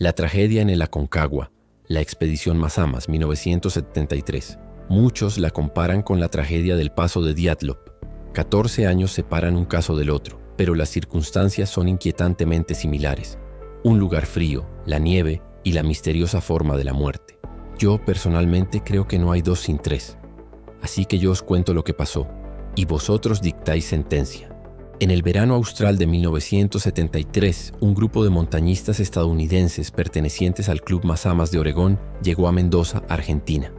La tragedia en el Aconcagua, la expedición Mazamas, 1973. Muchos la comparan con la tragedia del Paso de Dyatlov. 14 años separan un caso del otro, pero las circunstancias son inquietantemente similares. Un lugar frío, la nieve y la misteriosa forma de la muerte. Yo personalmente creo que no hay dos sin tres. Así que yo os cuento lo que pasó, y vosotros dictáis sentencia. En el verano austral de 1973, un grupo de montañistas estadounidenses pertenecientes al Club Mazamas de Oregón llegó a Mendoza, Argentina.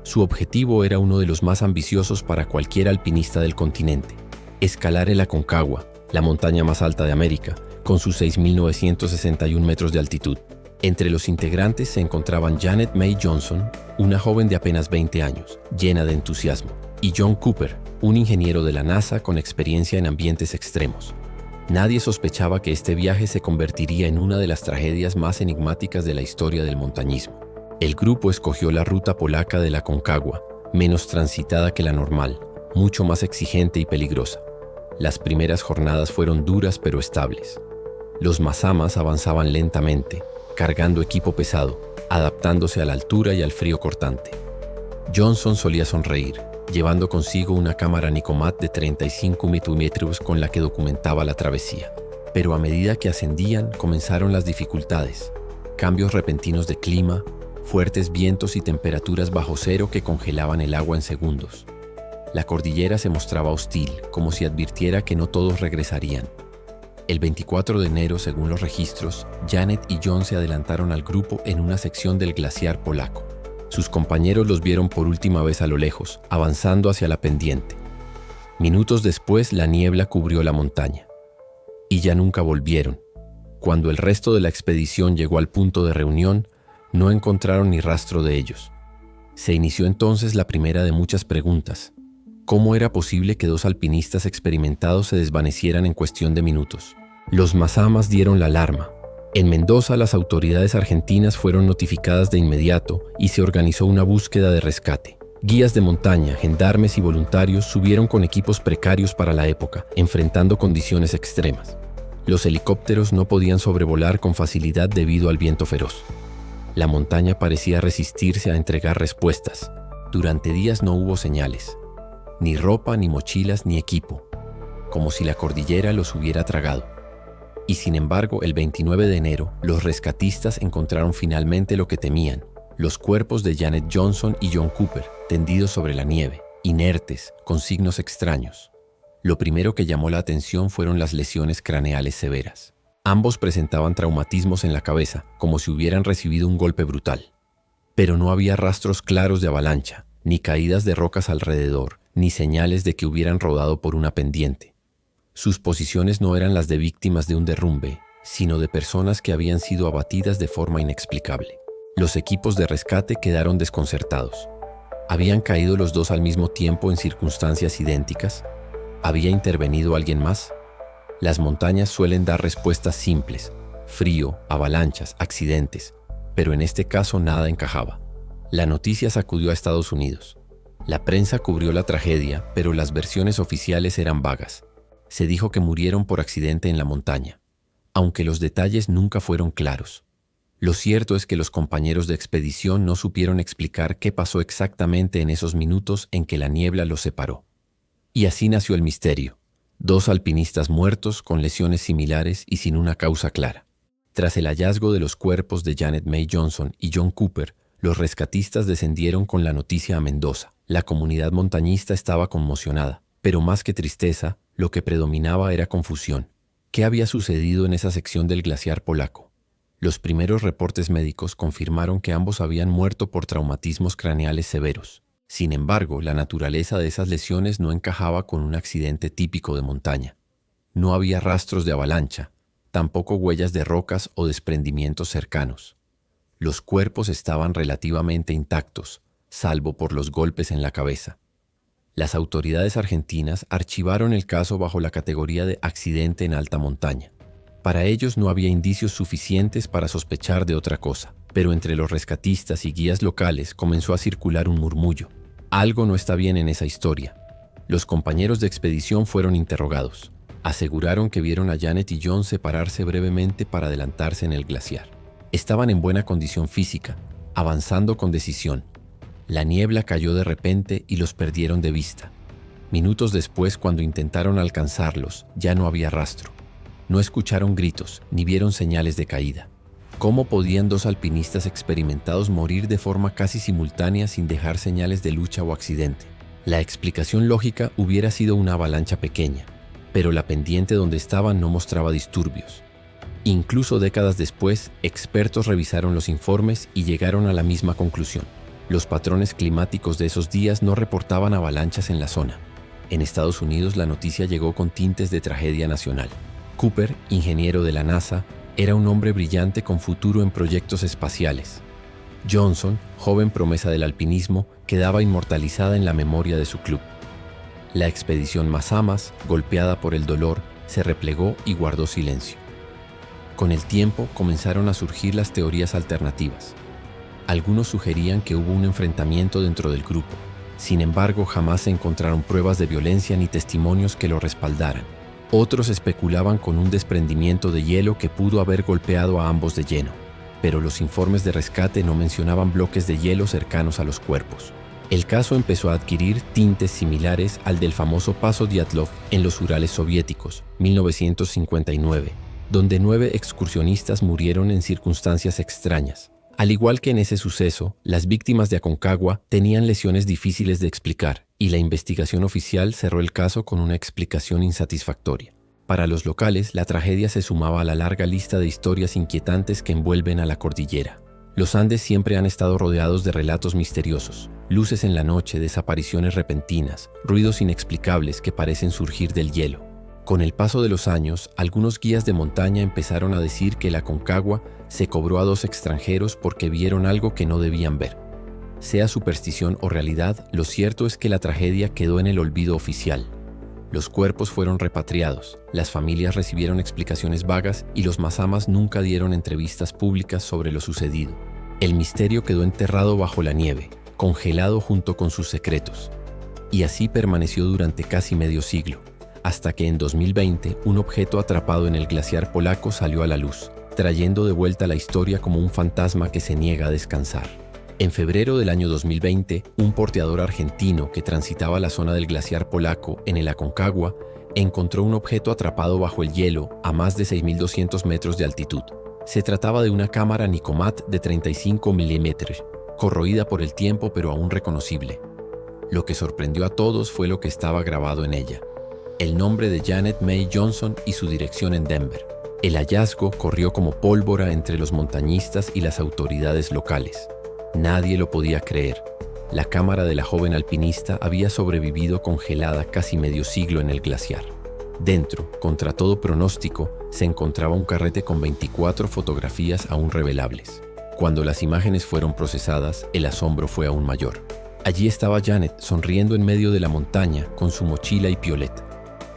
Su objetivo era uno de los más ambiciosos para cualquier alpinista del continente: escalar el Aconcagua, la montaña más alta de América, con sus 6.961 metros de altitud. Entre los integrantes se encontraban Janet May Johnson, una joven de apenas 20 años, llena de entusiasmo, y John Cooper, un ingeniero de la NASA con experiencia en ambientes extremos. Nadie sospechaba que este viaje se convertiría en una de las tragedias más enigmáticas de la historia del montañismo. El grupo escogió la ruta polaca de la Aconcagua, menos transitada que la normal, mucho más exigente y peligrosa. Las primeras jornadas fueron duras pero estables. Los Mazamas avanzaban lentamente, cargando equipo pesado, adaptándose a la altura y al frío cortante. Johnson solía sonreír, llevando consigo una cámara Nicomat de 35 milímetros con la que documentaba la travesía. Pero a medida que ascendían, comenzaron las dificultades: cambios repentinos de clima, fuertes vientos y temperaturas bajo cero que congelaban el agua en segundos. La cordillera se mostraba hostil, como si advirtiera que no todos regresarían. El 24 de enero, según los registros, Janet y John se adelantaron al grupo en una sección del glaciar polaco. Sus compañeros los vieron por última vez a lo lejos, avanzando hacia la pendiente. Minutos después, la niebla cubrió la montaña. Y ya nunca volvieron. Cuando el resto de la expedición llegó al punto de reunión, no encontraron ni rastro de ellos. Se inició entonces la primera de muchas preguntas. ¿Cómo era posible que dos alpinistas experimentados se desvanecieran en cuestión de minutos? Los Mazamas dieron la alarma. En Mendoza, las autoridades argentinas fueron notificadas de inmediato y se organizó una búsqueda de rescate. Guías de montaña, gendarmes y voluntarios subieron con equipos precarios para la época, enfrentando condiciones extremas. Los helicópteros no podían sobrevolar con facilidad debido al viento feroz. La montaña parecía resistirse a entregar respuestas. Durante días no hubo señales. Ni ropa, ni mochilas, ni equipo. Como si la cordillera los hubiera tragado. Y sin embargo, el 29 de enero, los rescatistas encontraron finalmente lo que temían: los cuerpos de Janet Johnson y John Cooper, tendidos sobre la nieve, inertes, con signos extraños. Lo primero que llamó la atención fueron las lesiones craneales severas. Ambos presentaban traumatismos en la cabeza, como si hubieran recibido un golpe brutal. Pero no había rastros claros de avalancha, ni caídas de rocas alrededor, ni señales de que hubieran rodado por una pendiente. Sus posiciones no eran las de víctimas de un derrumbe, sino de personas que habían sido abatidas de forma inexplicable. Los equipos de rescate quedaron desconcertados. ¿Habían caído los dos al mismo tiempo en circunstancias idénticas? ¿Había intervenido alguien más? Las montañas suelen dar respuestas simples: frío, avalanchas, accidentes, pero en este caso nada encajaba. La noticia sacudió a Estados Unidos. La prensa cubrió la tragedia, pero las versiones oficiales eran vagas. Se dijo que murieron por accidente en la montaña, aunque los detalles nunca fueron claros. Lo cierto es que los compañeros de expedición no supieron explicar qué pasó exactamente en esos minutos en que la niebla los separó. Y así nació el misterio: dos alpinistas muertos con lesiones similares y sin una causa clara. Tras el hallazgo de los cuerpos de Janet May Johnson y John Cooper, los rescatistas descendieron con la noticia a Mendoza. La comunidad montañista estaba conmocionada, pero más que tristeza, lo que predominaba era confusión. ¿Qué había sucedido en esa sección del glaciar polaco? Los primeros reportes médicos confirmaron que ambos habían muerto por traumatismos craneales severos. Sin embargo, la naturaleza de esas lesiones no encajaba con un accidente típico de montaña. No había rastros de avalancha, tampoco huellas de rocas o desprendimientos cercanos. Los cuerpos estaban relativamente intactos, salvo por los golpes en la cabeza. Las autoridades argentinas archivaron el caso bajo la categoría de accidente en alta montaña. Para ellos no había indicios suficientes para sospechar de otra cosa, pero entre los rescatistas y guías locales comenzó a circular un murmullo. Algo no está bien en esa historia. Los compañeros de expedición fueron interrogados. Aseguraron que vieron a Janet y John separarse brevemente para adelantarse en el glaciar. Estaban en buena condición física, avanzando con decisión. La niebla cayó de repente y los perdieron de vista. Minutos después, cuando intentaron alcanzarlos, ya no había rastro. No escucharon gritos, ni vieron señales de caída. ¿Cómo podían dos alpinistas experimentados morir de forma casi simultánea sin dejar señales de lucha o accidente? La explicación lógica hubiera sido una avalancha pequeña, pero la pendiente donde estaban no mostraba disturbios. Incluso décadas después, expertos revisaron los informes y llegaron a la misma conclusión. Los patrones climáticos de esos días no reportaban avalanchas en la zona. En Estados Unidos, la noticia llegó con tintes de tragedia nacional. Cooper, ingeniero de la NASA, era un hombre brillante con futuro en proyectos espaciales. Johnson, joven promesa del alpinismo, quedaba inmortalizada en la memoria de su club. La expedición Mazamas, golpeada por el dolor, se replegó y guardó silencio. Con el tiempo comenzaron a surgir las teorías alternativas. Algunos sugerían que hubo un enfrentamiento dentro del grupo. Sin embargo, jamás se encontraron pruebas de violencia ni testimonios que lo respaldaran. Otros especulaban con un desprendimiento de hielo que pudo haber golpeado a ambos de lleno, pero los informes de rescate no mencionaban bloques de hielo cercanos a los cuerpos. El caso empezó a adquirir tintes similares al del famoso Paso Dyatlov en los Urales soviéticos, 1959, donde 9 excursionistas murieron en circunstancias extrañas. Al igual que en ese suceso, las víctimas de Aconcagua tenían lesiones difíciles de explicar y la investigación oficial cerró el caso con una explicación insatisfactoria. Para los locales, la tragedia se sumaba a la larga lista de historias inquietantes que envuelven a la cordillera. Los Andes siempre han estado rodeados de relatos misteriosos, luces en la noche, desapariciones repentinas, ruidos inexplicables que parecen surgir del hielo. Con el paso de los años, algunos guías de montaña empezaron a decir que la Aconcagua se cobró a 2 extranjeros porque vieron algo que no debían ver. Sea superstición o realidad, lo cierto es que la tragedia quedó en el olvido oficial. Los cuerpos fueron repatriados, las familias recibieron explicaciones vagas y los Mazamas nunca dieron entrevistas públicas sobre lo sucedido. El misterio quedó enterrado bajo la nieve, congelado junto con sus secretos. Y así permaneció durante casi medio siglo, hasta que en 2020 un objeto atrapado en el glaciar polaco salió a la luz, trayendo de vuelta la historia como un fantasma que se niega a descansar. En febrero del año 2020, un porteador argentino que transitaba la zona del glaciar polaco en el Aconcagua encontró un objeto atrapado bajo el hielo a más de 6.200 metros de altitud. Se trataba de una cámara Nicomat de 35 milímetros, corroída por el tiempo pero aún reconocible. Lo que sorprendió a todos fue lo que estaba grabado en ella: el nombre de Janet May Johnson y su dirección en Denver. El hallazgo corrió como pólvora entre los montañistas y las autoridades locales. Nadie lo podía creer. La cámara de la joven alpinista había sobrevivido congelada casi medio siglo en el glaciar. Dentro, contra todo pronóstico, se encontraba un carrete con 24 fotografías aún revelables. Cuando las imágenes fueron procesadas, el asombro fue aún mayor. Allí estaba Janet sonriendo en medio de la montaña con su mochila y piolet.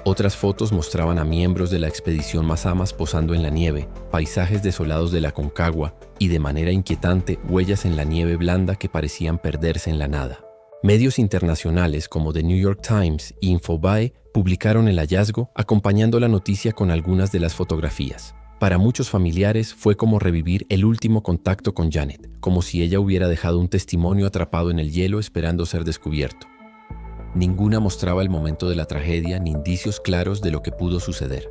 Otras fotos mostraban a miembros de la expedición Mazamas posando en la nieve, paisajes desolados de la Aconcagua y, de manera inquietante, huellas en la nieve blanda que parecían perderse en la nada. Medios internacionales como The New York Times y Infobae publicaron el hallazgo, acompañando la noticia con algunas de las fotografías. Para muchos familiares fue como revivir el último contacto con Janet, como si ella hubiera dejado un testimonio atrapado en el hielo esperando ser descubierto. Ninguna mostraba el momento de la tragedia ni indicios claros de lo que pudo suceder.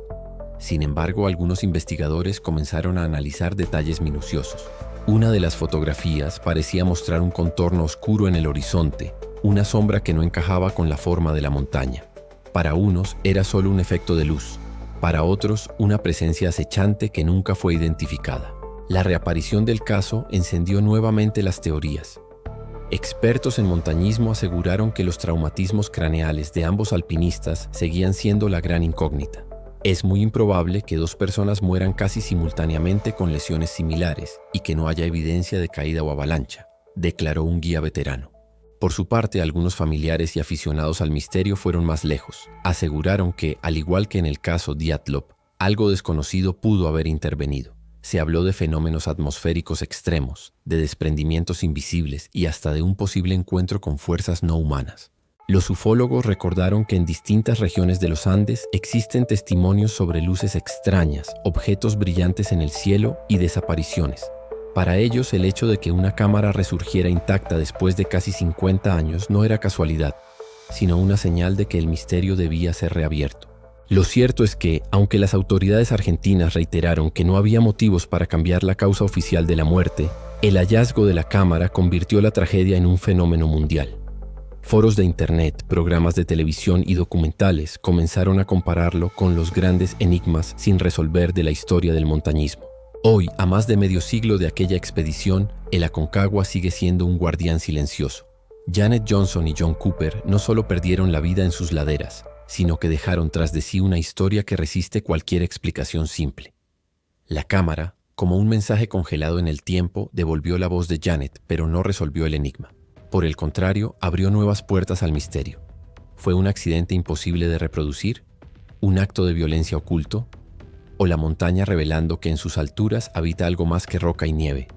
Sin embargo, algunos investigadores comenzaron a analizar detalles minuciosos. Una de las fotografías parecía mostrar un contorno oscuro en el horizonte, una sombra que no encajaba con la forma de la montaña. Para unos era solo un efecto de luz, para otros una presencia acechante que nunca fue identificada. La reaparición del caso encendió nuevamente las teorías. Expertos en montañismo aseguraron que los traumatismos craneales de ambos alpinistas seguían siendo la gran incógnita. Es muy improbable que 2 personas mueran casi simultáneamente con lesiones similares y que no haya evidencia de caída o avalancha, declaró un guía veterano. Por su parte, algunos familiares y aficionados al misterio fueron más lejos. Aseguraron que, al igual que en el caso Dyatlov, algo desconocido pudo haber intervenido. Se habló de fenómenos atmosféricos extremos, de desprendimientos invisibles y hasta de un posible encuentro con fuerzas no humanas. Los ufólogos recordaron que en distintas regiones de los Andes existen testimonios sobre luces extrañas, objetos brillantes en el cielo y desapariciones. Para ellos, el hecho de que una cámara resurgiera intacta después de casi 50 años no era casualidad, sino una señal de que el misterio debía ser reabierto. Lo cierto es que, aunque las autoridades argentinas reiteraron que no había motivos para cambiar la causa oficial de la muerte, el hallazgo de la cámara convirtió la tragedia en un fenómeno mundial. Foros de internet, programas de televisión y documentales comenzaron a compararlo con los grandes enigmas sin resolver de la historia del montañismo. Hoy, a más de medio siglo de aquella expedición, el Aconcagua sigue siendo un guardián silencioso. Janet Johnson y John Cooper no solo perdieron la vida en sus laderas, sino que dejaron tras de sí una historia que resiste cualquier explicación simple. La cámara, como un mensaje congelado en el tiempo, devolvió la voz de Janet, pero no resolvió el enigma. Por el contrario, abrió nuevas puertas al misterio. ¿Fue un accidente imposible de reproducir? ¿Un acto de violencia oculto? ¿O la montaña revelando que en sus alturas habita algo más que roca y nieve?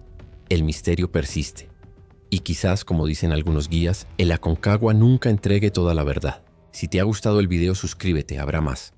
El misterio persiste. Y quizás, como dicen algunos guías, el Aconcagua nunca entregue toda la verdad. Si te ha gustado el video, suscríbete, habrá más.